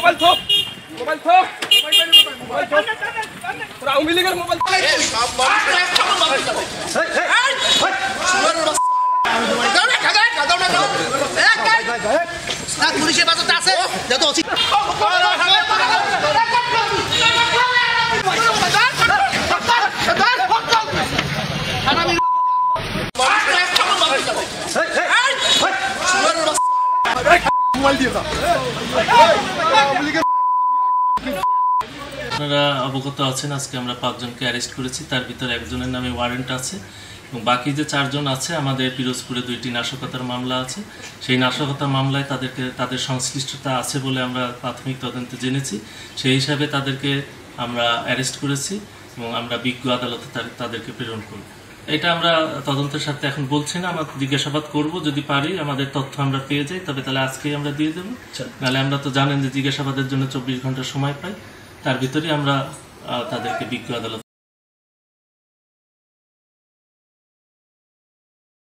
Mobile থো mobile থো mobile থো তোরা আওয়ামী লীগের mobile পুলিশের বাজারটা আছে যত আপনারা অবগত আছেন, আজকে আমরা 5 জনকে অ্যারেস্ট করেছি। তার ভিতরে একজনের নামে ওয়ারেন্ট আছে এবং বাকি যে 4 জন আছে, আমাদের পিরোজপুরে 2টি নাশকতার মামলা আছে। সেই নাশকতার মামলায় তাদের সংশ্লিষ্টতা আছে বলে আমরা প্রাথমিক তদন্তে জেনেছি। সেই হিসাবে তাদেরকে আমরা অ্যারেস্ট করেছি এবং আমরা বিজ্ঞ আদালতে তাদেরকে প্রেরণ করব। এটা আমরা তদন্তের সাথে এখন বলছি না, আমরা জিজ্ঞাসাবাদ করব, যদি পারি আমাদের তথ্য আমরা পেয়ে যাই তবে তাহলে আজকেই আমরা দিয়ে দেবো। নাহলে আমরা তো জানেন যে জিজ্ঞাসাবাদের জন্য 24 ঘন্টা সময় পাই, তার ভিতরে আমরা তাদেরকে বিজ্ঞ আদালত